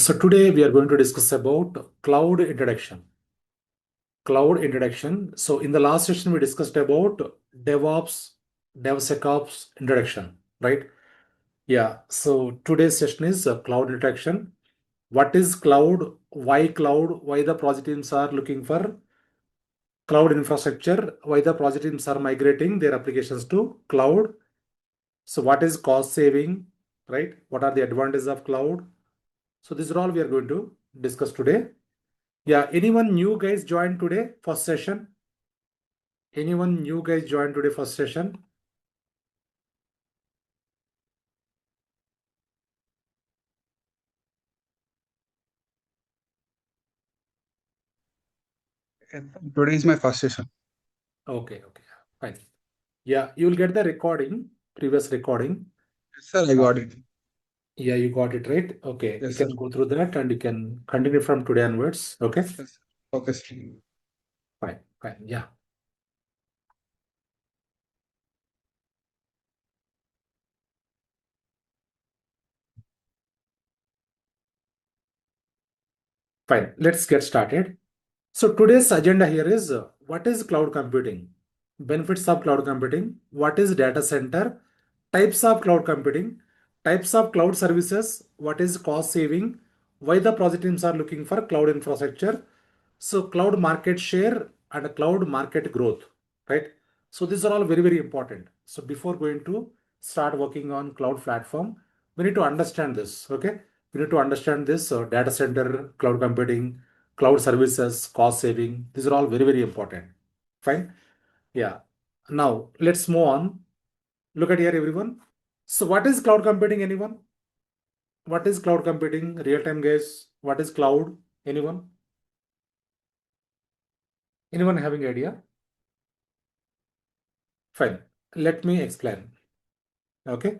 So today we are going to discuss about cloud introduction. Cloud introduction. So in the last session we discussed about DevOps, DevSecOps introduction, right? Yeah. So today's session is cloud introduction. What is cloud? Why cloud? Why the project teams are looking for cloud infrastructure? Why the project teams are migrating their applications to cloud? So what is cost saving, right? What are the advantages of cloud? So these are all we are going to discuss today. Yeah, anyone new guys joined today first session? Anyone new guys joined today first session? Today is my first session. Okay, fine. Yeah, you will get the recording, previous recording. Yes, sir, I got it. Yeah, you got it right. Okay, you Yes, sir. can go through that and you can continue from today onwards. Okay, Yes, sir. Okay, sir. fine. Yeah, fine. Let's get started. So today's agenda here is what is cloud computing? Benefits of cloud computing. What is data center? Types of cloud computing. Types of cloud services. What is cost saving? Why the project teams are looking for cloud infrastructure. So cloud market share and cloud market growth, right? So these are all very, very important. So before going to start working on cloud platform, we need to understand this, okay? We need to understand this data center, cloud computing, cloud services, cost saving. These are all very, very important. Fine. Yeah. Now let's move on. Look at here, everyone. So what is cloud computing, anyone? What is cloud computing? Real time guys. What is cloud? Anyone? Anyone having idea? Fine. Let me explain. Okay.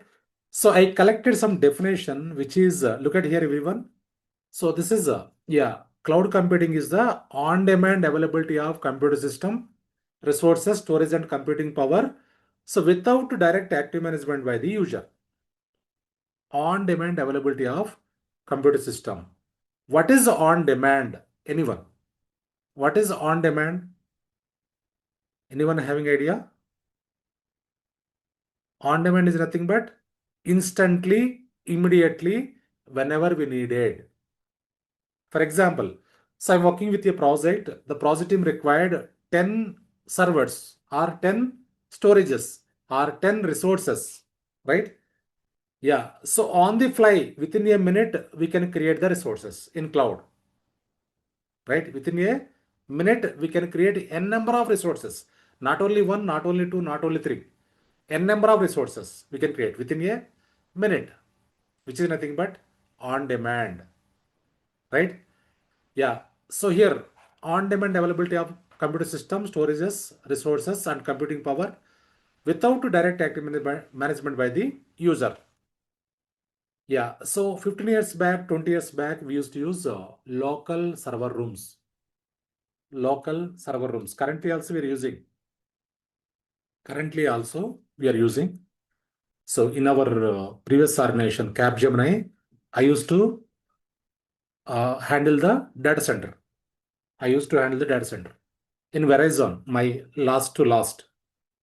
So I collected some definition, which is, look at here, everyone. So this is, cloud computing is the on-demand availability of computer system, resources, storage, and computing power. So without direct active management by the user. On-demand availability of computer system. What is on-demand? Anyone? What is on-demand? Anyone having idea? On-demand is nothing but instantly, immediately, whenever we need it. For example, so I'm working with a project. The project team required 10 servers or 10 storages or 10 resources, right? Yeah. So on the fly, within a minute, we can create the resources in cloud, right? Within a minute, we can create n number of resources. Not only one, not only two, not only three. N number of resources we can create within a minute, which is nothing but on demand, right? Yeah. So here, on-demand availability of computer system, storages, resources, and computing power without direct active management by the user. Yeah. So 15 years back, 20 years back, we used to use local server rooms. Local server rooms. Currently also we are using. Currently also we are using. So in our previous organization, Capgemini, I used to handle the data center. I used to handle the data center. In Verizon, my last to last,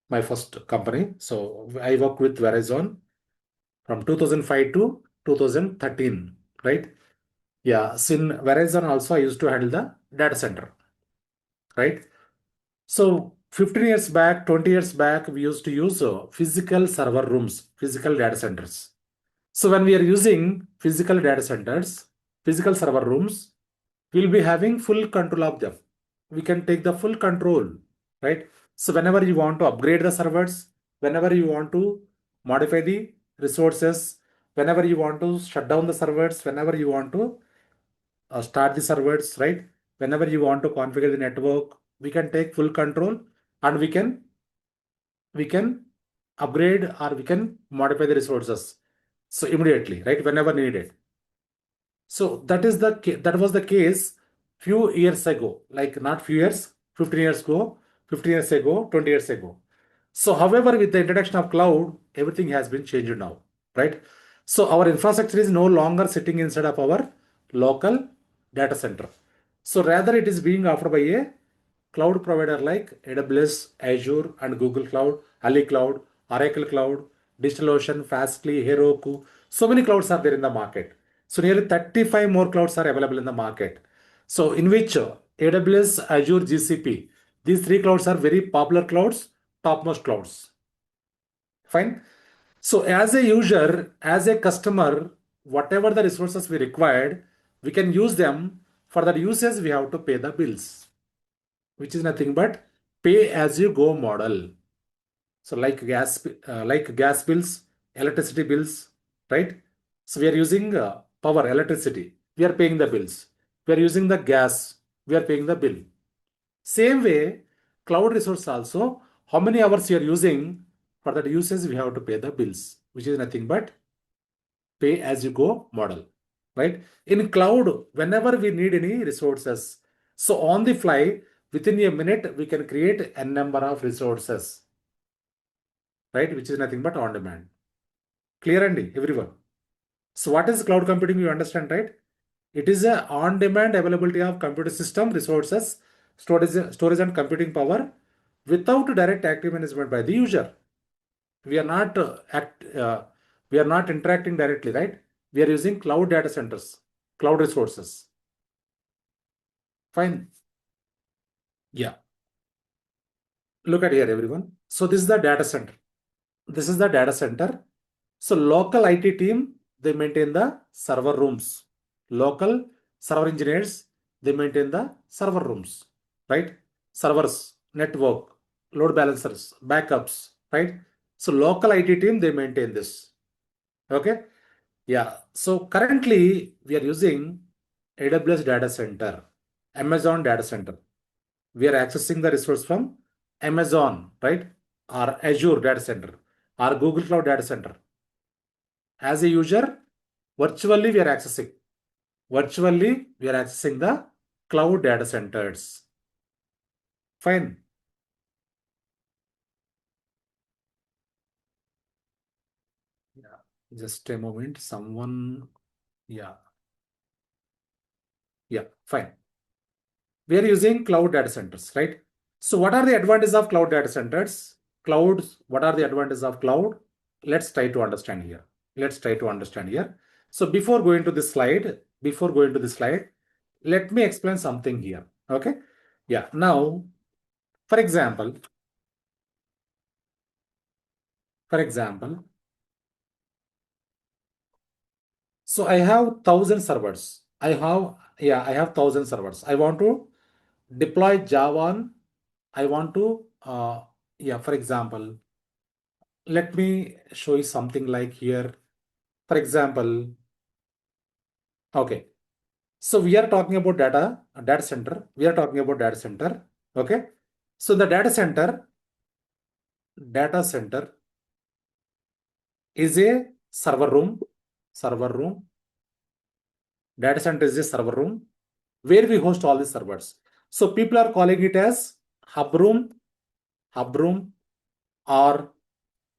my first company. So I worked with Verizon from 2005 to 2013, right? Yeah, so in Verizon also I used to handle the data center, right? So 15 years back, 20 years back, we used to use physical server rooms, physical data centers. So when we are using physical data centers, physical server rooms, we'll be having full control of them. We can take the full control, right? So whenever you want to upgrade the servers, whenever you want to modify the resources, whenever you want to shut down the servers, whenever you want to start the servers, right? Whenever you want to configure the network, we can take full control and we can upgrade or we can modify the resources. So immediately, right? Whenever needed. So that was the case few years ago, like not few years, 15 years ago, 15 years ago, 20 years ago. So however, with the introduction of cloud, everything has been changed now, right? So our infrastructure is no longer sitting inside of our local data center. So rather it is being offered by a cloud provider like AWS, Azure, and Google Cloud, Ali Cloud, Oracle Cloud, DigitalOcean, Fastly, Heroku. So many clouds are there in the market. So nearly 35 more clouds are available in the market. So in which AWS, Azure, GCP, these three clouds are very popular clouds, topmost clouds. Fine. So as a user, as a customer, whatever the resources we required, we can use them. For that usage, we have to pay the bills, which is nothing but pay as you go model. So like gas bills, electricity bills, right? So we are using power, electricity. We are paying the bills. We are using the gas. We are paying the bill. Same way, cloud resource also, how many hours you are using, for that usage, we have to pay the bills, which is nothing but pay as you go model, right? In cloud, whenever we need any resources, so on the fly, within a minute, we can create a number of resources, right? Which is nothing but on demand. Clear, Andy, everyone? So what is cloud computing? You understand, right? It is a on-demand availability of computer system resources, storage and computing power without direct active management by the user. We are not we are not interacting directly, right? We are using cloud data centers, cloud resources. Fine. Yeah. Look at here, everyone. So this is the data center. This is the data center. So local IT team, they maintain the server rooms. Local server engineers, they maintain the server rooms, right? Servers, network, load balancers, backups, right? So local IT team, they maintain this. Okay. Yeah. So currently we are using AWS data center, Amazon data center. We are accessing the resource from Amazon, right? Or Azure data center, or Google Cloud data center. As a user, virtually we are accessing. Virtually we are accessing the cloud data centers. Fine. Yeah. Just a moment. Someone. Yeah. Yeah. Fine. We are using cloud data centers, right? So what are the advantages of cloud data centers? Clouds, what are the advantages of cloud? Let's try to understand here. Let's try to understand here. So before going to this slide, let me explain something here. Okay. Yeah. Now, for example, for example, so I have 1,000 servers. I have 1,000 servers. I want to deploy Java on, I want to, for example, let me show you something like here. For example, okay. So we are talking about data center. We are talking about data center. Okay. So the data center is a server room. Server room. Data center is a server room where we host all the servers. So people are calling it as hub room, or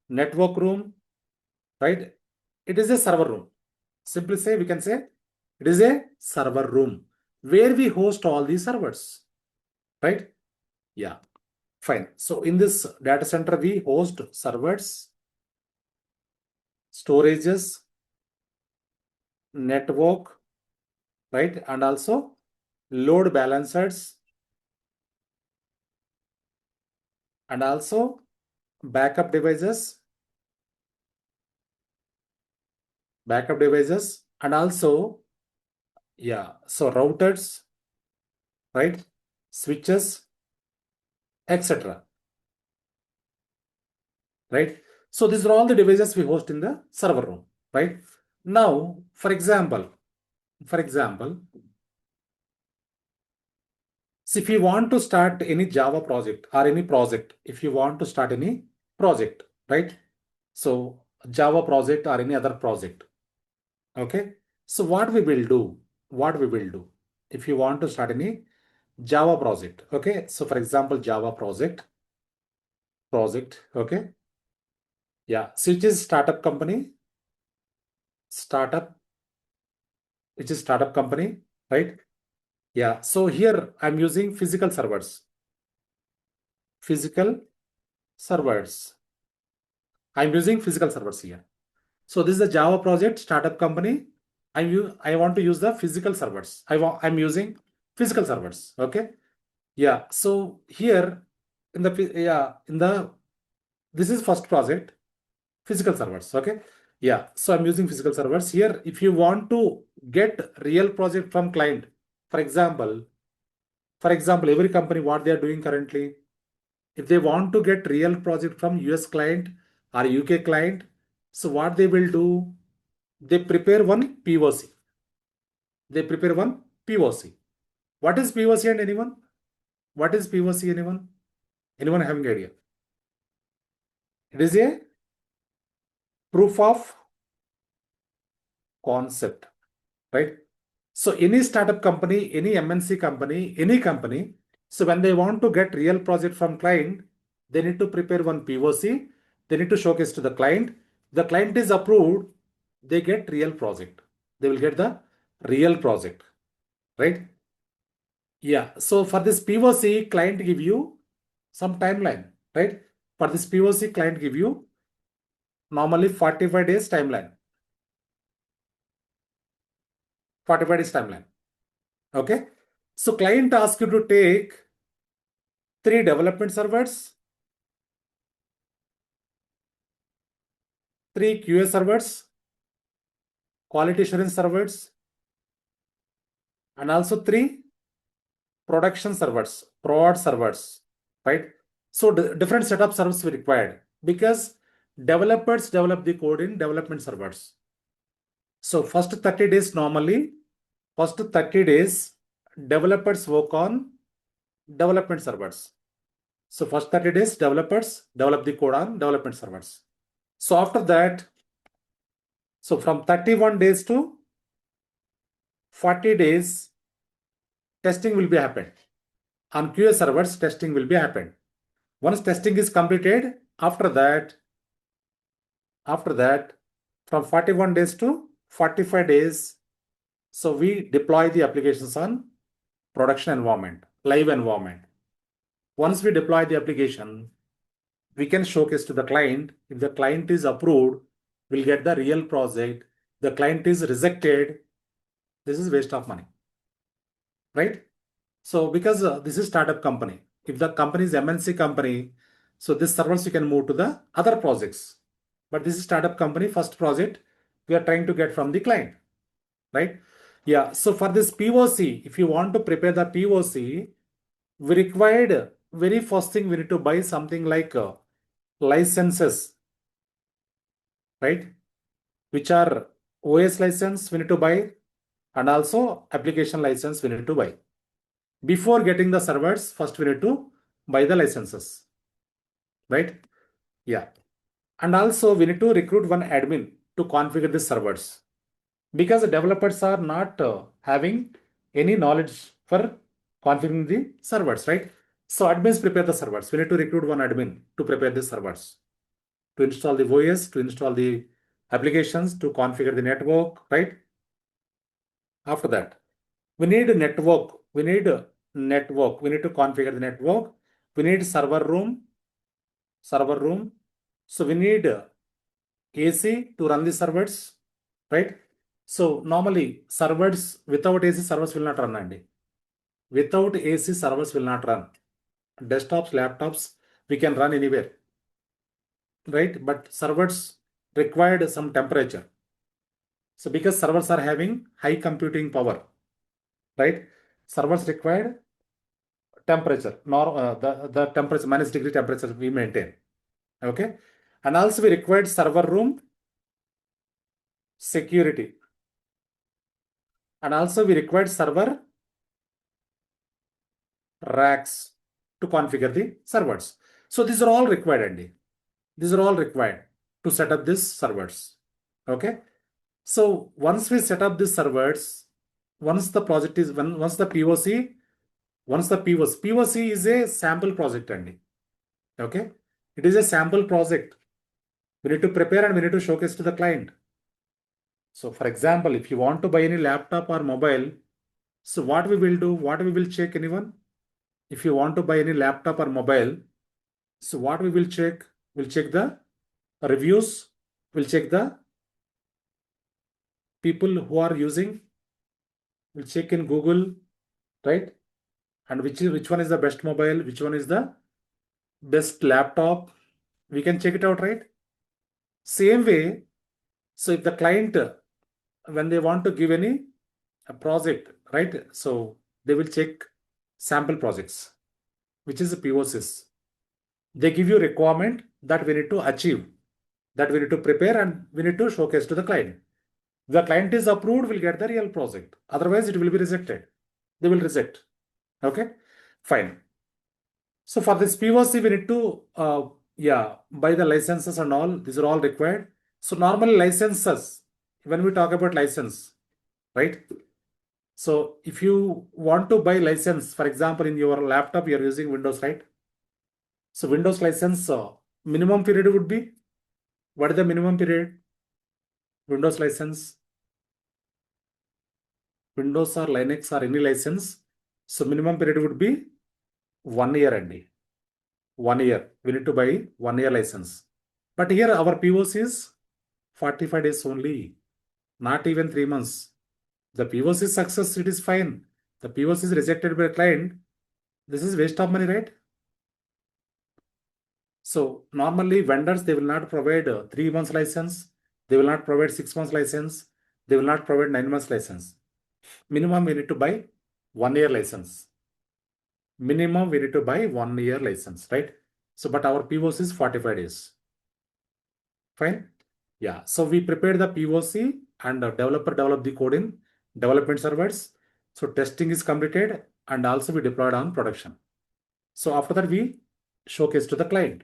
network room, right? It is a server room. Simply say, we can say it is a server room where we host all these servers, right? Yeah, fine. So in this data center, we host servers, storages, network, right? And also load balancers, and also backup devices, and also, yeah, so routers, right? Switches, etc. Right? So these are all the devices we host in the server room, right? Now, for example, so if you want to start any Java project or any project, if you want to start any project, right? So Java project or any other project, okay? So what we will do, if you want to start any Java project, okay? So for example, Java project, okay? Yeah, so it is startup company, startup which is startup company, right? Yeah. So here I'm using physical servers. Physical servers. I'm using physical servers here. So this is a Java project, startup company. I want to use the physical servers. I'm using physical servers. Okay. Yeah. So here in the this is first project, physical servers. Okay. Yeah. So I'm using physical servers here. If you want to get real project from client, for example, every company, what they are doing currently, if they want to get real project from US client or UK client, so what they will do, they prepare one POC. They prepare one POC. What is POC and anyone? What is POC, anyone? Anyone having idea? It is a proof of concept, right? So any startup company, any MNC company, any company, so when they want to get real project from client, they need to prepare one POC. They need to showcase to the client. The client is approved, they get real project. They will get the real project, right? Yeah. So for this POC, client give you some timeline, right? For this POC, client give you normally 45 days timeline. 45 days timeline. Okay. So client asks you to take 3 development servers, 3 QA servers, quality assurance servers, and also 3 production servers, prod servers, right? So different set of servers we required because developers develop the code in development servers. So first 30 days normally, first 30 days, developers work on development servers. So first 30 days, developers develop the code on development servers. So after that, so from 31 days to 40 days, testing will be happened. On QA servers, testing will be happened. Once testing is completed, after that, from 41 days to 45 days, so we deploy the applications on production environment, live environment. Once we deploy the application, we can showcase to the client. If the client is approved, we'll get the real project. The client is rejected, this is waste of money, right? So because this is startup company, if the company is MNC company, so this servers you can move to the other projects. But this is startup company, first project we are trying to get from the client, right? Yeah. So for this POC, if you want to prepare the POC, we required very first thing we need to buy something like licenses, right? Which are OS license we need to buy and also application license we need to buy. Before getting the servers, first we need to buy the licenses, right? Yeah. And also we need to recruit one admin to configure the servers because the developers are not having any knowledge for configuring the servers, right? So admins prepare the servers. We need to recruit one admin to prepare the servers, to install the OS, to install the applications, to configure the network, right? After that, we need a network. We need a network. We need to configure the network. We need server room. Server room. So we need AC to run the servers, right? So normally servers without AC servers will not run, Andy. Without AC servers will not run. Desktops, laptops, we can run anywhere, right? But servers required some temperature. So because servers are having high computing power, right? Servers required temperature, the temperature, -degree temperature we maintain. Okay. And also we required server room security. And also we required server racks to configure the servers. So these are all required, Andy. These are all required to set up these servers. Okay. So once we set up these servers, once the project is, once the POC, POC is a sample project, Andy. Okay. It is a sample project. We need to prepare and we need to showcase to the client. So for example, if you want to buy any laptop or mobile, so what we will do, what we will check anyone? If you want to buy any laptop or mobile, so what we will check? We'll check the reviews, we'll check the people who are using, we'll check in Google, right? And which one is the best mobile, which one is the best laptop, we can check it out, right? Same way, so if the client, when they want to give any a project, right? So they will check sample projects, which is the POCs. They give you requirement that we need to achieve, that we need to prepare and we need to showcase to the client. The client is approved, will get the real project. Otherwise, it will be rejected. They will reject. Okay, fine. So for this POC, we need to buy the licenses and all. These are all required. So normally licenses, when we talk about license, right? So if you want to buy license, for example, in your laptop, you're using Windows, right? So Windows license minimum period would be, what is the minimum period? Windows license, Windows or Linux or any license. So minimum period would be 1 year and 1 year. We need to buy 1 year license. But here our POC is 45 days only, not even 3 months. The POC is success, it is fine. The POC is rejected by a client. This is waste of money, right? So normally vendors, they will not provide 3 months license. They will not provide 6 months license. They will not provide 9 months license. Minimum we need to buy 1 year license. Minimum we need to buy 1 year license, right? So, but our POC is 45 days. Fine. Yeah. So we prepared the POC and the developer developed the code in development servers. So testing is completed and also we deployed on production. So after that, we showcase to the client,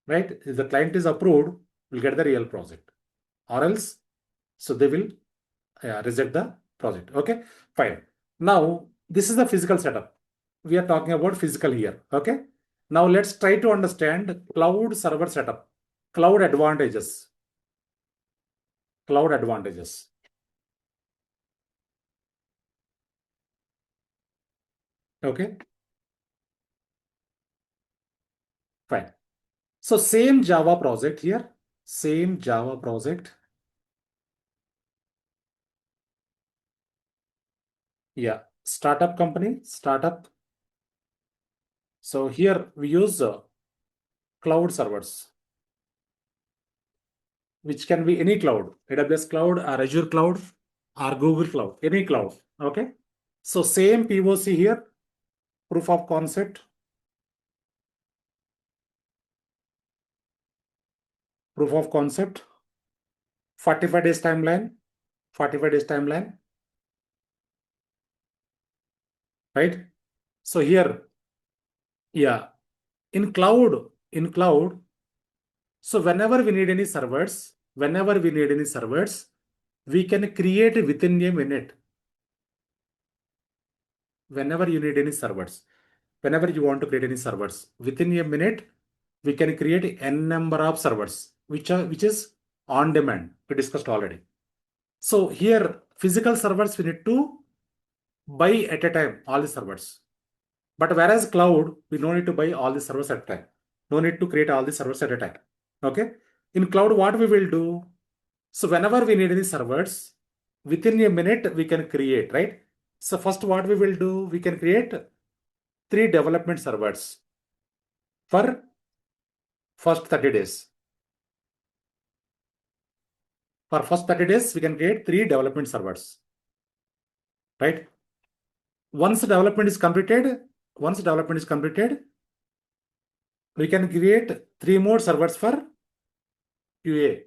right? If the client is approved, we'll get the real project, or else, so they will reject the project. Okay, fine. Now, this is the physical setup. We are talking about physical here. Okay. Now let's try to understand cloud server setup, cloud advantages, cloud advantages. Okay, fine. So same Java project here, same Java project. Yeah, startup company, startup. So here we use cloud servers, which can be any cloud, AWS cloud or Azure cloud or Google cloud, any cloud. Okay. So same POC here, proof of concept, proof of concept, 45 days timeline, 45 days timeline, right? So here, yeah, in cloud, so whenever we need any servers, we can create within a minute. Whenever you need any servers, whenever you want to create any servers, within a minute, we can create n number of servers, which is on demand. We discussed already. So here, physical servers, we need to buy at a time, all the servers. But whereas cloud, we don't need to buy all the servers at a time. No need to create all the servers at a time. Okay. In cloud, what we will do? So whenever we need any servers, within a minute, we can create, right? So first, what we will do? We can create 3 development servers for first 30 days. For first 30 days, we can create 3 development servers, right? Once development is completed, we can create 3 more servers for QA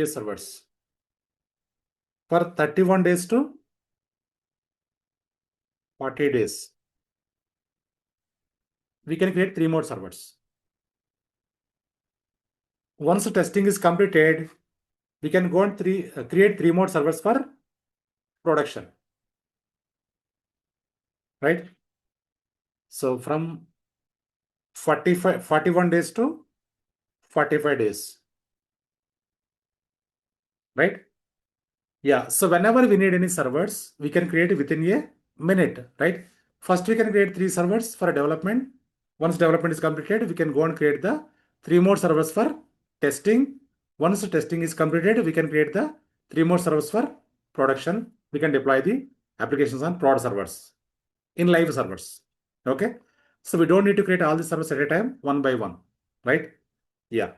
servers for 31 days to 40 days. We can create 3 more servers. Once the testing is completed, we can go and create 3 more servers for production, right? So from 41 days to 45 days. right? Yeah, so whenever we need any servers, we can create it within a minute, right? First, we can create 3 servers for development. Once development is completed, we can go and create the 3 more servers for testing. Once the testing is completed, we can create the 3 more servers for production. We can deploy the applications on prod servers in live servers. Okay. So we don't need to create all the servers at a time, one by one, right? Yeah.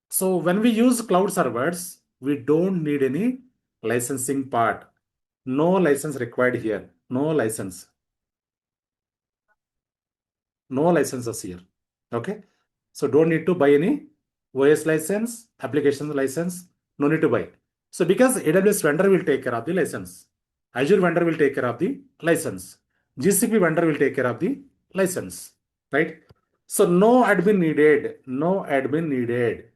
So when we use cloud servers, we don't need any licensing part. No license required here. No license. No licenses here. Okay. So don't need to buy any OS license, application license. No need to buy. So because AWS vendor will take care of the license, Azure vendor will take care of the license, GCP vendor will take care of the license, right? So no admin needed. No admin needed.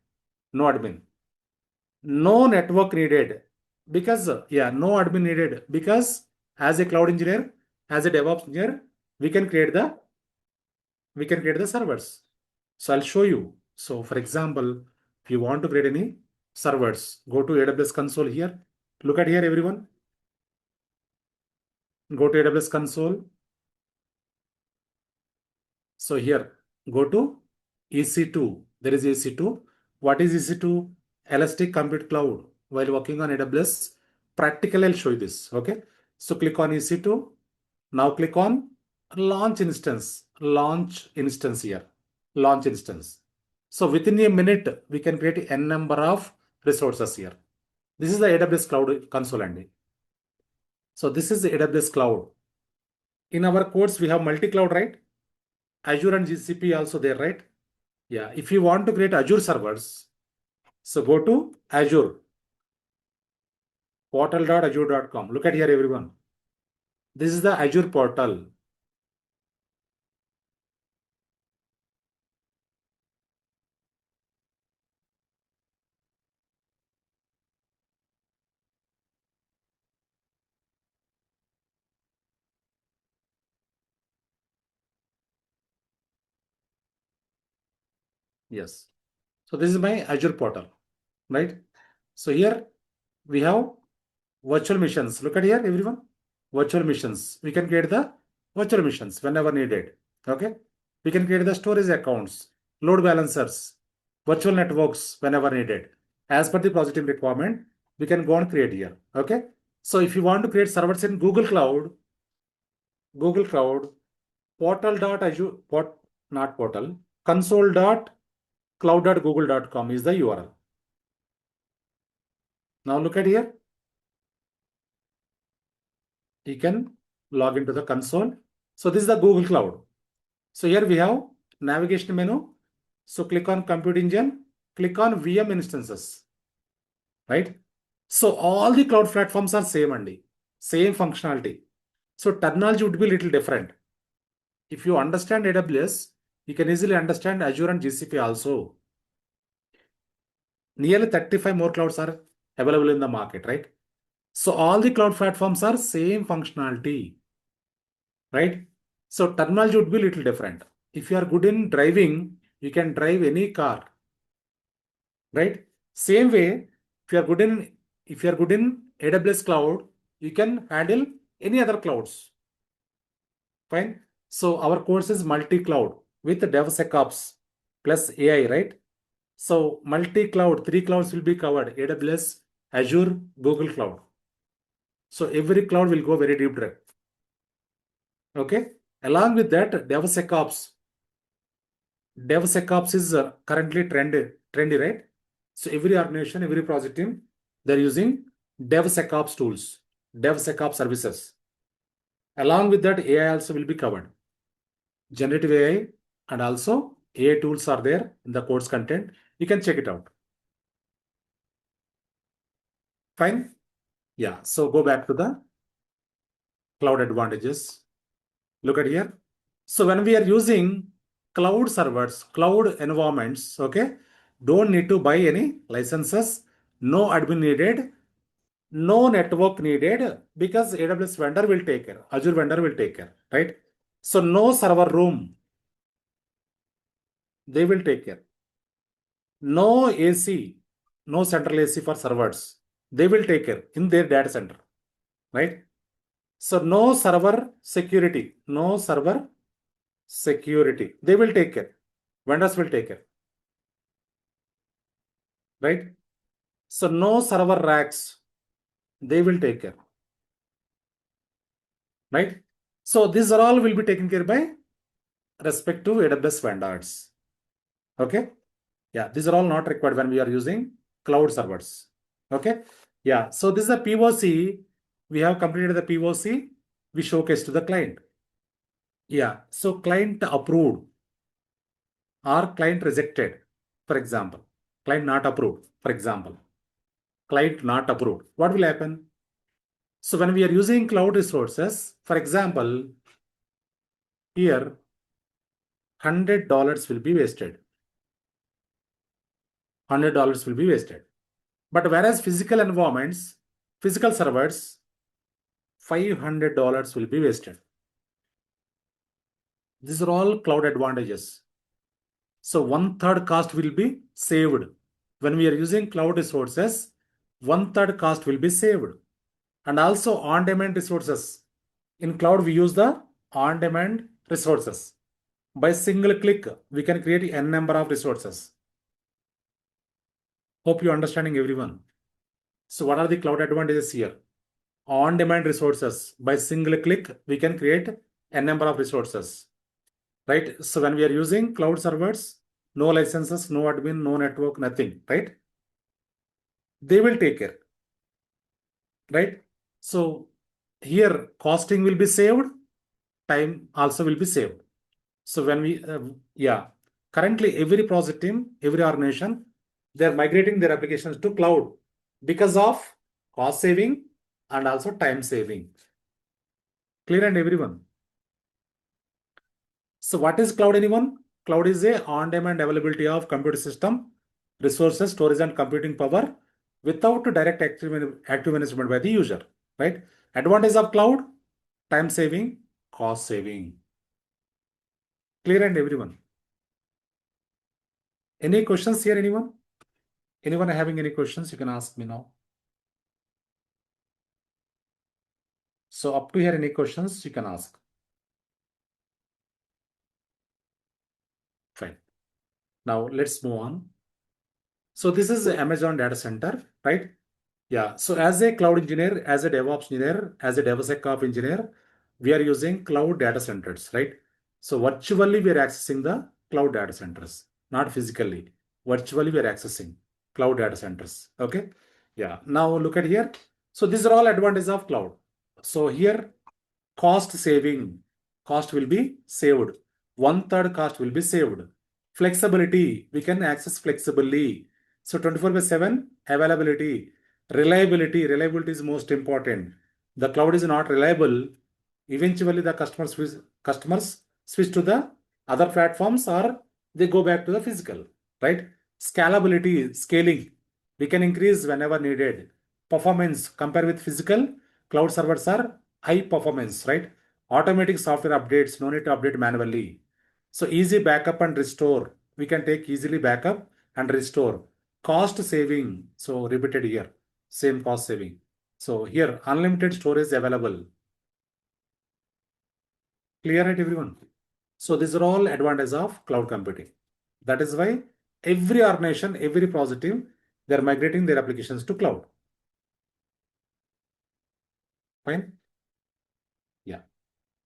No admin. No network needed because no admin needed because as a cloud engineer, as a DevOps engineer, we can create the servers. So I'll show you. So for example, if you want to create any servers, go to AWS console here. Look at here, everyone. Go to AWS console. So here, go to EC2. There is EC2. What is EC2? Elastic Compute Cloud. While working on AWS, practically I'll show you this. Okay. So click on EC2. Now click on launch instance. Launch instance here. Launch instance. So within a minute, we can create n number of resources here. This is the AWS Cloud console and so this is the AWS Cloud. In our codes, we have multi-cloud, right? Azure and GCP also there, right? Yeah, if you want to create Azure servers, so go to Azure, portal.azure.com. Look at here, everyone. This is the Azure portal. Yes. So this is my Azure portal, right? So here we have virtual missions. Look at here, everyone. Virtual missions. We can create the virtual missions whenever needed. Okay. We can create the storage accounts, load balancers, virtual networks whenever needed. As per the project team requirement, we can go and create here. Okay. So if you want to create servers in Google Cloud, portal.azure, not portal, console.cloud.google.com is the URL. Now look at here. You can log into the console. So this is the Google Cloud. So here we have navigation menu. So click on Compute Engine, click on VM instances, right? So all the cloud platforms are same only, same functionality. So terminology would be a little different. If you understand AWS, you can easily understand Azure and GCP also. Nearly 35 more clouds are available in the market, right? So all the cloud platforms are same functionality, right? So terminology would be a little different. If you are good in driving, you can drive any car, right? Same way, if you are good in AWS cloud, you can handle any other clouds. Fine. So our course is multi-cloud with DevSecOps plus AI, right? So multi-cloud, 3 clouds will be covered: AWS, Azure, Google Cloud. So every cloud will go very deep dive. Okay. Along with that, DevSecOps is currently trendy, right? So every organization, every project team, they're using DevSecOps tools, DevSecOps services. Along with that, AI also will be covered. Generative AI and also AI tools are there in the course content. You can check it out. Fine. Yeah. So go back to the cloud advantages. Look at here. So when we are using cloud servers, cloud environments, okay, don't need to buy any licenses, no admin needed, no network needed because AWS vendor will take care, Azure vendor will take care, right? So no server room, they will take care. No AC, no central AC for servers, they will take care in their data center, right? So no server security, no server security. They will take care. Vendors will take care, right? So no server racks, they will take care, right? So these are all will be taken care by respect to AWS vendors. Okay. Yeah, these are all not required when we are using cloud servers. Okay. Yeah. So this is a POC. We have completed the POC. We showcase to the client. Yeah. So client approved or client rejected, for example. Client not approved, for example. Client not approved. What will happen? So when we are using cloud resources, for example, here $100 will be wasted. $100 will be wasted. But whereas physical environments, physical servers, $500 will be wasted. These are all cloud advantages. So 1/3 cost will be saved. When we are using cloud resources, 1/3 cost will be saved. And also on-demand resources. In cloud, we use the on-demand resources. By single click, we can create n number of resources. Hope you are understanding, everyone. So what are the cloud advantages here? On-demand resources. By single click, we can create n number of resources, right? So when we are using cloud servers, no licenses, no admin, no network, nothing, right? They will take care, right? So here costing will be saved, time also will be saved. So when we, currently every project team, every organization, they're migrating their applications to cloud because of cost saving and also time saving. Clear and everyone? So what is cloud, anyone? Cloud is a on-demand availability of computer system, resources, storage and computing power without direct active management by the user, right? Advantage of cloud, time saving, cost saving. Clear and everyone? Any questions here, anyone? Anyone having any questions, you can ask me now. So up to here, any questions you can ask. Fine. Now let's move on. So this is Amazon data center, right? Yeah. So as a cloud engineer, as a DevOps engineer, as a DevSecOps engineer, we are using cloud data centers, right? So virtually we are accessing the cloud data centers, not physically. Virtually we are accessing cloud data centers. Okay. Yeah. Now look at here. So these are all advantages of cloud. So here cost saving, cost will be saved. 1/3 cost will be saved. Flexibility, we can access flexibly. So 24/7 availability. Reliability is most important. The cloud is not reliable. Eventually, the customers switch to the other platforms or they go back to the physical, right? Scalability, scaling, we can increase whenever needed. Performance, compare with physical, cloud servers are high performance, right? Automatic software updates, no need to update manually. So easy backup and restore. We can take easily backup and restore. Cost saving. So repeated here, same cost saving. So here unlimited storage available. Clear it, everyone? So these are all advantages of cloud computing. That is why every organization, every project team, they're migrating their applications to cloud. Fine. Yeah.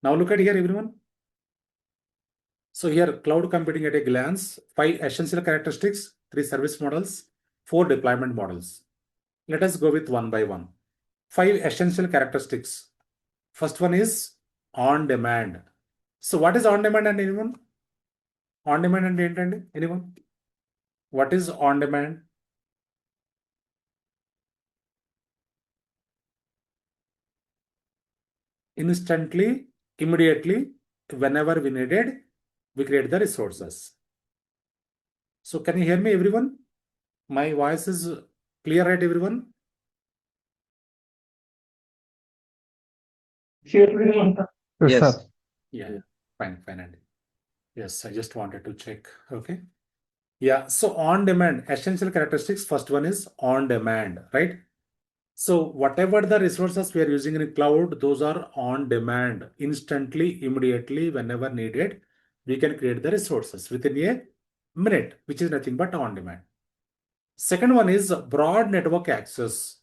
Now look at here, everyone. So here, cloud computing at a glance, 5 essential characteristics, 3 service models, 4 deployment models. Let us go with one by one. 5 essential characteristics. First one is on demand. So what is on demand and anyone? On demand and anyone? What is on demand? Instantly, immediately, whenever we needed, we create the resources. So can you hear me, everyone? My voice is clear, right, everyone? Yes, Yes. sir. Yeah, fine, Andy. Yes, I just wanted to check. Okay. Yeah, so on demand, essential characteristics, first one is on demand, right? So whatever the resources we are using in cloud, those are on demand, instantly, immediately, whenever needed. We can create the resources within a minute, which is nothing but on demand. Second one is broad network access,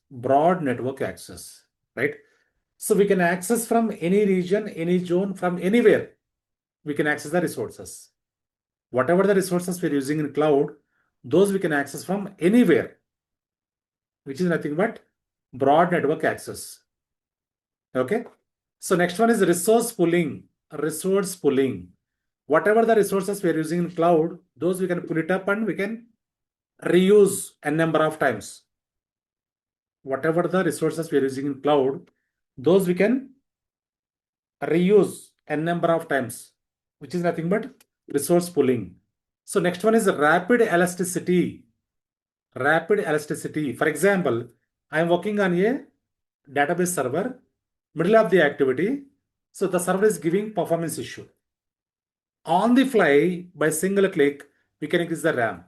right? So we can access from any region, any zone, from anywhere. We can access the resources. Whatever the resources we're using in cloud, those we can access from anywhere, which is nothing but broad network access. Okay. So next one is resource pooling. Resource pooling. Whatever the resources we are using in cloud, those we can pull it up and we can reuse a number of times. Whatever the resources we are using in cloud, those we can reuse a number of times, which is nothing but resource pooling. So next one is rapid elasticity. Rapid elasticity. For example, I am working on a database server, middle of the activity. So the server is giving performance issue. On the fly, by single click, we can increase the RAM,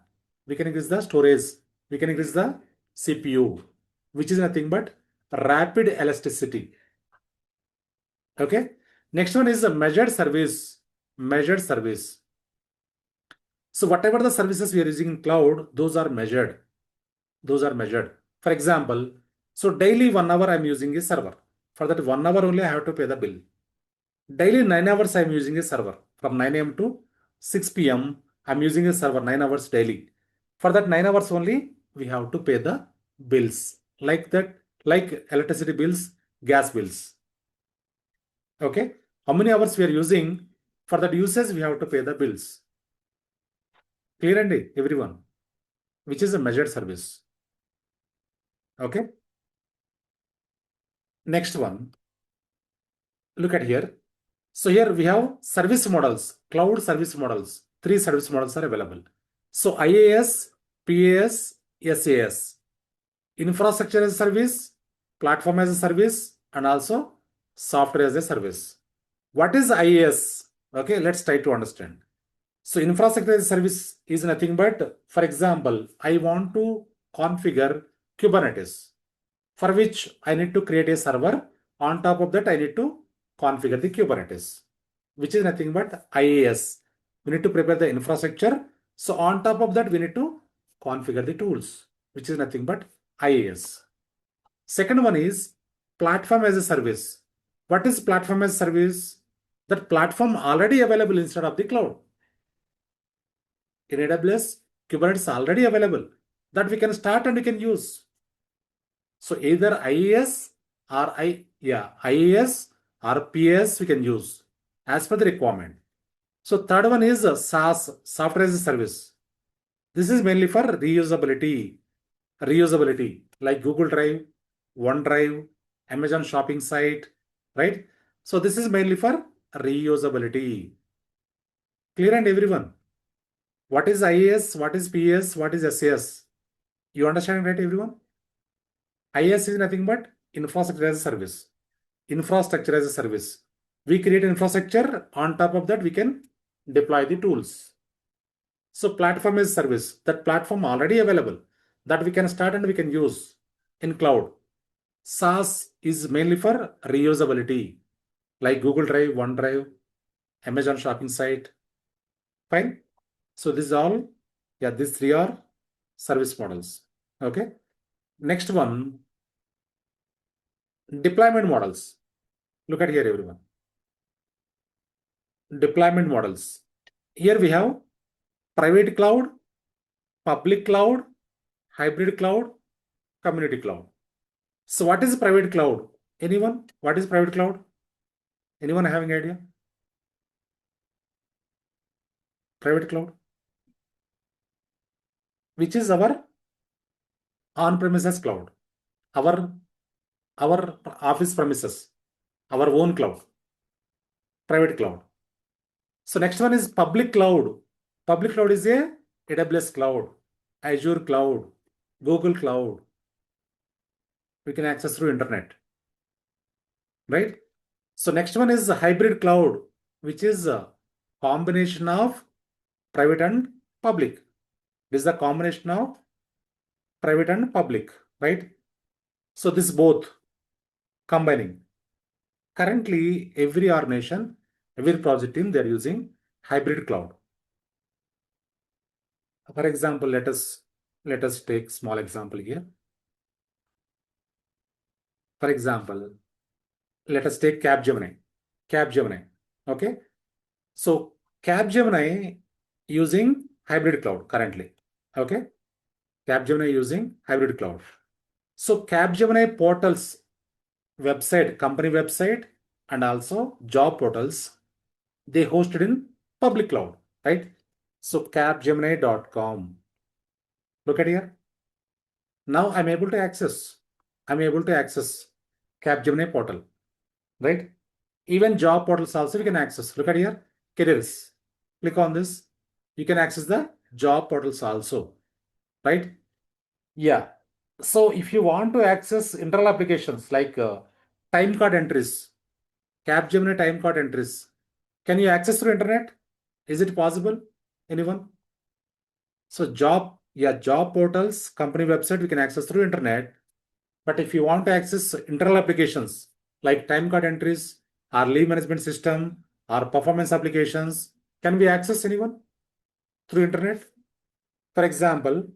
we can increase the storage, we can increase the CPU, which is nothing but rapid elasticity. Okay. Next one is a measured service. Measured service. So whatever the services we are using in cloud, those are measured. Those are measured. For example, so daily 1 hour I'm using a server. For that 1 hour only I have to pay the bill. Daily 9 hours I'm using a server. From 9 a.m. to 6 p.m. I'm using a server 9 hours daily. For that 9 hours only, we have to pay the bills. Like that, like electricity bills, gas bills. Okay. How many hours we are using? For that usage, we have to pay the bills. Clear and everyone, which is a measured service. Okay. Next one. Look at here. So here we have service models, cloud service models. 3 service models are available. So IaaS, PaaS, SaaS. Infrastructure as a service, platform as a service, and also software as a service. What is IaaS? Okay, let's try to understand. So infrastructure as a service is nothing but, for example, I want to configure Kubernetes, for which I need to create a server. On top of that, I need to configure the Kubernetes, which is nothing but IaaS. We need to prepare the infrastructure. So on top of that, we need to configure the tools, which is nothing but IaaS. Second one is platform as a service. What is platform as a service? That platform already available instead of the cloud. In AWS, Kubernetes already available that we can start and we can use. So either IaaS or IaaS or PS we can use as per the requirement. So third one is SaaS, software as a service. This is mainly for reusability. Reusability like Google Drive, OneDrive, Amazon shopping site, right? So this is mainly for reusability. Clear and everyone? What is IaaS? What is PS? What is SAS? You understand, right, everyone? IaaS is nothing but infrastructure as a service. Infrastructure as a service. We create infrastructure. On top of that, we can deploy the tools. So platform as a service. That platform already available that we can start and we can use in cloud. SaaS is mainly for reusability, like Google Drive, OneDrive, Amazon shopping site. Fine. So this is all. Yeah, these 3 are service models. Okay. Next one, deployment models. Look at here, everyone. Deployment models. Here we have private cloud, public cloud, hybrid cloud, community cloud. So what is private cloud? Anyone? What is private cloud? Anyone having idea? Private cloud, which is our on-premises cloud, our office premises, our own cloud, private cloud. So next one is public cloud. Public cloud is a AWS cloud, Azure cloud, Google cloud. We can access through internet, right? So next one is hybrid cloud, which is a combination of private and public. This is the combination of private and public, right? So this both combining. Currently, every organization, every project team, they're using hybrid cloud. For example, let us take small example here. For example, let us take Capgemini. Capgemini. Okay. So Capgemini using hybrid cloud currently. Okay. Capgemini using hybrid cloud. So Capgemini portals website, company website, and also job portals, they hosted in public cloud, right? So capgemini.com. Look at here. Now I'm able to access. I'm able to access Capgemini portal, right? Even job portals also we can access. Look at here. Careers. Click on this. You can access the job portals also, right? Yeah. So if you want to access internal applications like time card entries, Capgemini time card entries, can you access through internet? Is it possible? Anyone? So job portals, company website, we can access through internet. But if you want to access internal applications like time card entries, or leave management system, or performance applications, can we access anyone through internet? For example,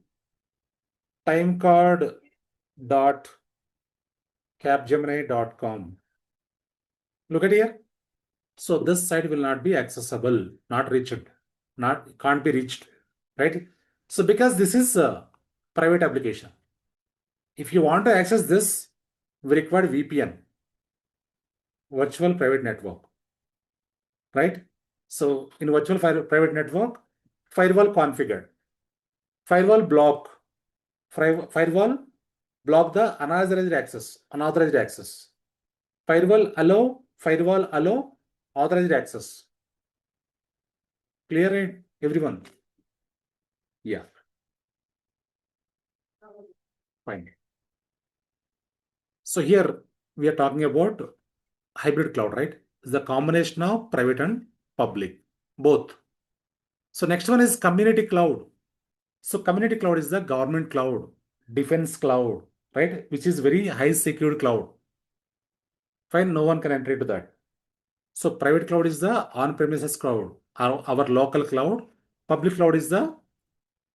timecard.capgemini.com. Look at here. So this site will not be accessible, not reached, can't be reached, right? So because this is a private application, if you want to access this, we require VPN, virtual private network, right? So in virtual private network, firewall configured, firewall block, firewall block the unauthorized access, firewall allow authorized access. Clear, everyone? Yeah, fine. So here we are talking about hybrid cloud, right? It's the combination of private and public, both. So next one is community cloud. So community cloud is the government cloud, defense cloud, right? Which is very high secured cloud. Fine, no one can enter into that. So private cloud is the on-premises cloud, our local cloud. Public cloud is the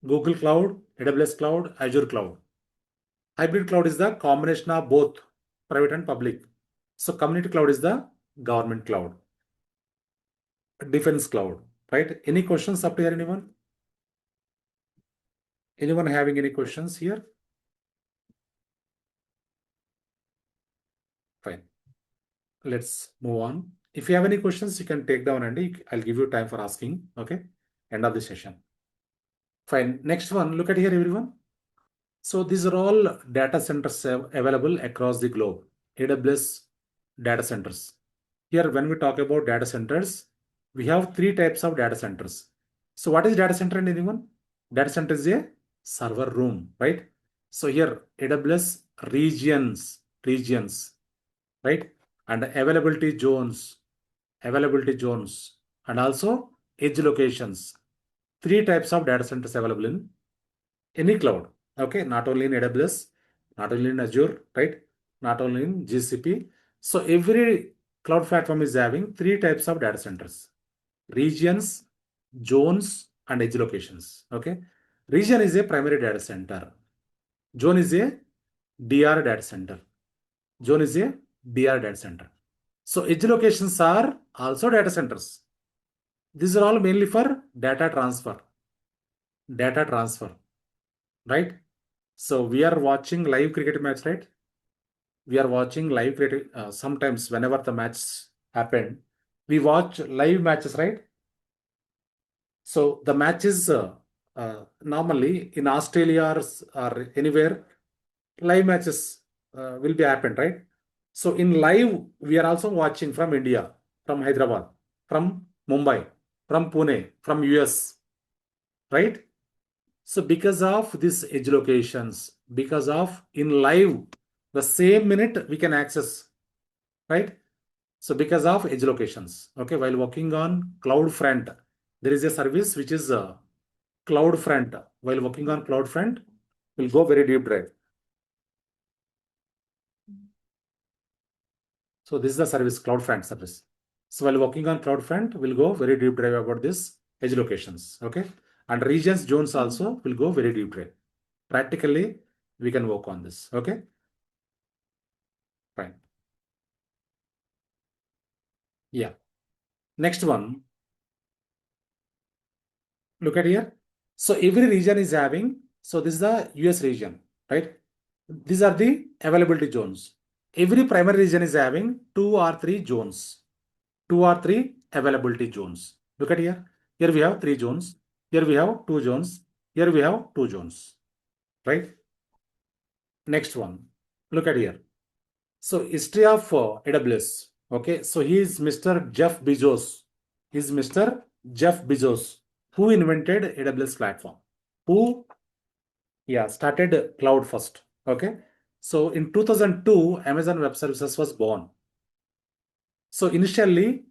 Google Cloud, AWS Cloud, Azure Cloud. Hybrid cloud is the combination of both private and public. So community cloud is the government cloud, defense cloud, right? Any questions up here, anyone? Anyone having any questions here? Fine. Let's move on. If you have any questions, you can take down and I'll give you time for asking. Okay. End of the session. Fine. Next one. Look at here, everyone. So these are all data centers available across the globe. AWS data centers. Here, when we talk about data centers, we have three types of data centers. So what is data center in anyone? Data center is a server room, right? So here, AWS regions, right? And availability zones, and also edge locations. Three types of data centers available in any cloud. Okay, not only in AWS, not only in Azure, right? Not only in GCP. So every cloud platform is having three types of data centers: regions, zones, and edge locations. Okay, region is a primary data center. Zone is a DR data center. Zone is a DR data center. So edge locations are also data centers. These are all mainly for data transfer. Data transfer, right? So we are watching live cricket match, right? We are watching live cricket. Sometimes whenever the match happen, we watch live matches, right? So the matches normally in Australia or anywhere, live matches will be happened, right? So in live, we are also watching from India, from Hyderabad, from Mumbai, from Pune, from US, right? So because of these edge locations, because of in live, the same minute we can access, right? So because of edge locations, okay, while working on CloudFront, there is a service which is CloudFront. While working on CloudFront, we'll go very deep dive. So this is the service, CloudFront service. So while working on CloudFront, we'll go very deep dive about this edge locations, okay? And regions, zones also will go very deep dive. Practically, we can work on this, okay? Fine. Yeah. Next one, look at here. So every region is having, so this is the US region, right? These are the availability zones. Every primary region is having 2 or 3 zones. 2 or 3 availability zones. Look at here. Here we have 3 zones. Here we have 2 zones. Here we have 2 zones. Right? Next one. Look at here. So history of AWS. Okay. So he is Mr. Jeff Bezos. He's Mr. Jeff Bezos, who invented AWS platform. Who, yeah, started cloud first. Okay. So in 2002, Amazon Web Services was born. So initially,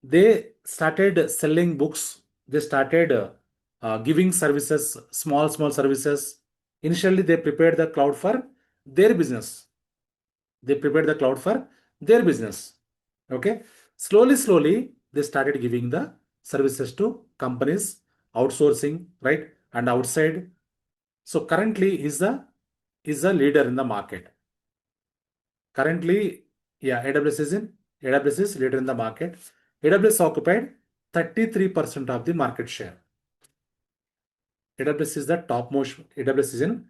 they started selling books. They started giving services, small services. Initially, they prepared the cloud for their business. They prepared the cloud for their business. Okay. Slowly, they started giving the services to companies, outsourcing, right? And outside. So currently is the leader in the market. Currently, yeah, AWS is leader in the market. AWS occupied 33% of the market share. AWS is the topmost, AWS is in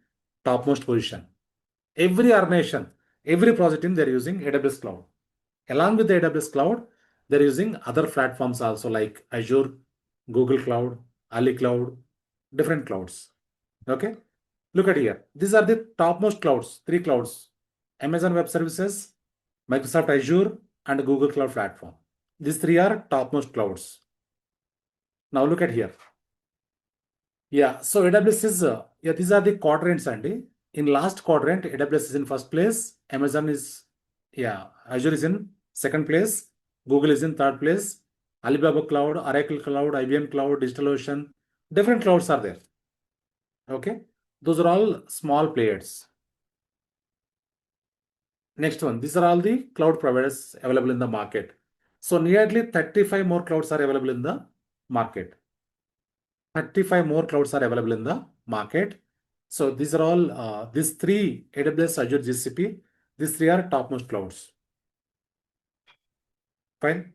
topmost position. Every organization, every project team, they're using AWS Cloud. Along with the AWS Cloud, they're using other platforms also like Azure, Google Cloud, Ali Cloud, different clouds. Okay. Look at here. These are the topmost clouds, 3 clouds. Amazon Web Services, Microsoft Azure, and Google Cloud Platform. These 3 are topmost clouds. Now look at here. Yeah, so AWS is, yeah, these are the quadrants, Andy. In last quadrant, AWS is in first place. Amazon is, yeah, Azure is in second place. Google is in third place. Alibaba Cloud, Oracle Cloud, IBM Cloud, DigitalOcean, different clouds are there. Okay, those are all small players. Next one, these are all the cloud providers available in the market. So nearly 35 more clouds are available in the market. 35 more clouds are available in the market. So these are all, these 3, AWS, Azure, GCP, these 3 are topmost clouds. Fine.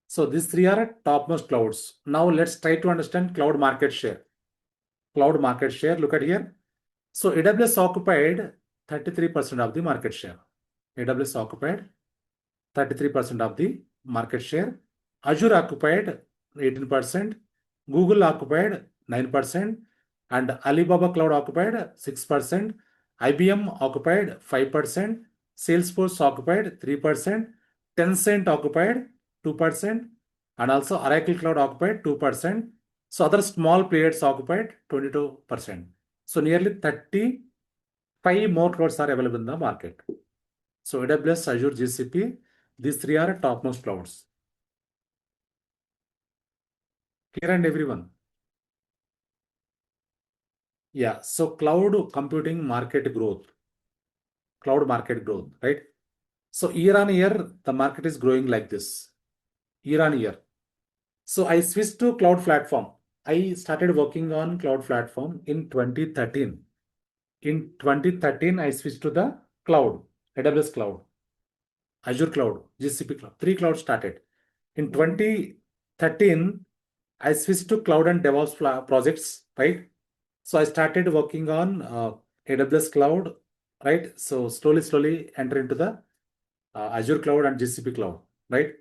So these 3 are topmost clouds. Now let's try to understand cloud market share. Cloud market share, look at here. So AWS occupied 33% of the market share. AWS occupied 33% of the market share. Azure occupied 18%. Google occupied 9%. And Alibaba Cloud occupied 6%. IBM occupied 5%. Salesforce occupied 3%. Tencent occupied 2%. And also Oracle Cloud occupied 2%. So other small players occupied 22%. So nearly 35 more clouds are available in the market. So AWS, Azure, GCP, these 3 are topmost clouds. Clear and everyone? Yeah, so cloud computing market growth, cloud market growth, right? So year on year, the market is growing like this, year on year. So I switched to cloud platform. I started working on cloud platform in 2013. In 2013, I switched to the cloud, AWS cloud, Azure cloud, GCP cloud, 3 clouds started. In 2013, I switched to cloud and DevOps projects, right? So I started working on AWS cloud, right? So slowly enter into the Azure cloud and GCP cloud, right?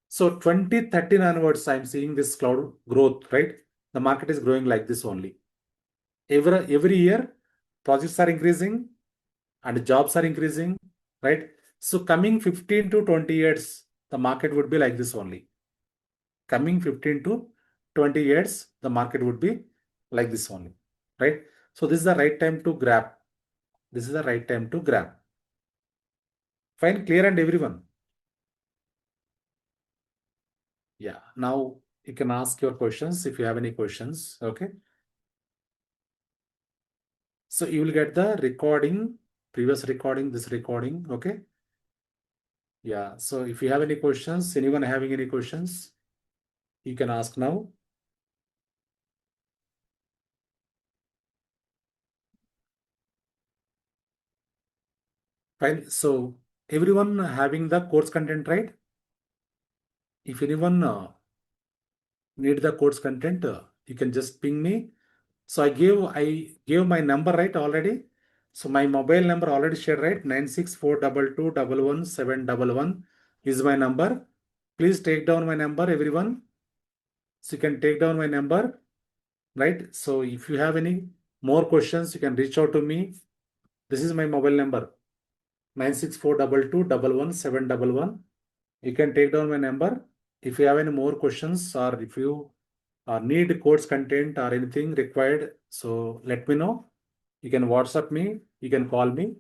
So 2013 onwards, I'm seeing this cloud growth, right? The market is growing like this only. Every year, projects are increasing and jobs are increasing, right? So coming 15 to 20 years, the market would be like this only. Coming 15 to 20 years, the market would be like this only, right? So this is the right time to grab. This is the right time to grab. Fine, clear and everyone. Yeah, now you can ask your questions if you have any questions, okay? So you will get the recording, previous recording, this recording, okay? Yeah, so if you have any questions, anyone having any questions, you can ask now. Fine. So everyone having the course content, right? If anyone need the course content, you can just ping me. So I gave my number, right, already. So my mobile number already shared, right? 96422111711 is my number. Please take down my number, everyone. So you can take down my number, right? So if you have any more questions, you can reach out to me. This is my mobile number, 96422111711. You can take down my number. If you have any more questions or if you need course content or anything required, so let me know. You can WhatsApp me, you can call me.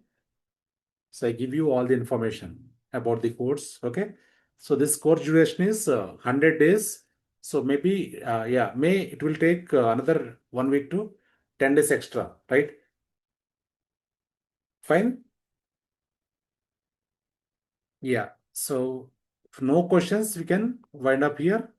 So I give you all the information about the course. Okay. So this course duration is 100 days. So maybe, yeah, it will take another 1 week to 10 days extra, right? Fine. Yeah. So if no questions, we can wind up here.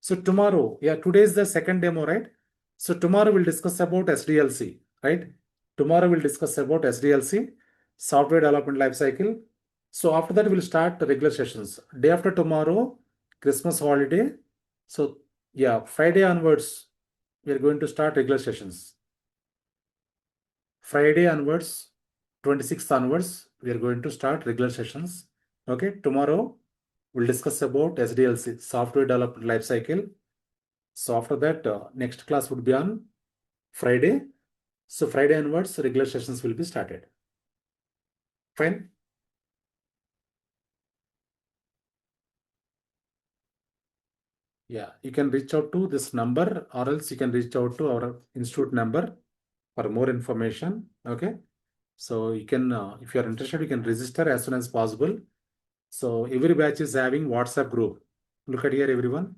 So tomorrow, yeah, today is the second demo, right? So tomorrow we'll discuss about SDLC, right? Tomorrow we'll discuss about SDLC, software development lifecycle. So after that, we'll start the regular sessions. Day after tomorrow, Christmas holiday. So yeah, Friday onwards, we are going to start regular sessions. Friday onwards, 26th onwards, we are going to start regular sessions. Okay, tomorrow we'll discuss about SDLC, software development lifecycle. So after that, next class would be on Friday. So Friday onwards, regular sessions will be started. Fine. Yeah, you can reach out to this number or else you can reach out to our institute number for more information. Okay. So you can, if you are interested, you can register as soon as possible. So every batch is having WhatsApp group. Look at here, everyone.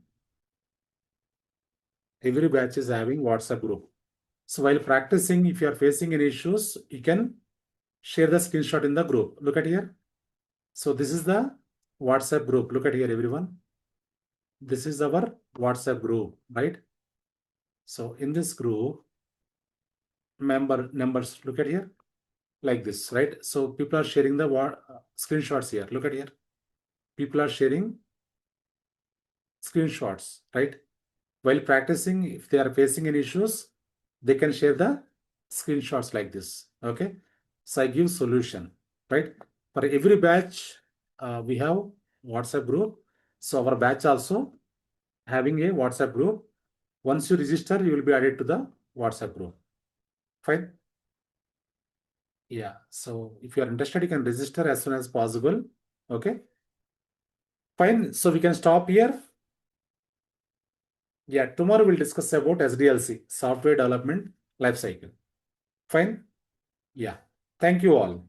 Every batch is having WhatsApp group. So while practicing, if you are facing any issues, you can share the screenshot in the group. Look at here. So this is the WhatsApp group. Look at here, everyone. This is our WhatsApp group, right? So in this group, numbers, look at here, like this, right? So people are sharing the screenshots here. Look at here. People are sharing screenshots, right? While practicing, if they are facing any issues, they can share the screenshots like this. Okay. So I give solution, right? For every batch, we have WhatsApp group. So our batch also having a WhatsApp group. Once you register, you will be added to the WhatsApp group. Fine. Yeah. So if you are interested, you can register as soon as possible. Okay. Fine. So we can stop here. Yeah. Tomorrow we'll discuss about SDLC, software development lifecycle. Fine. Yeah. Thank you all.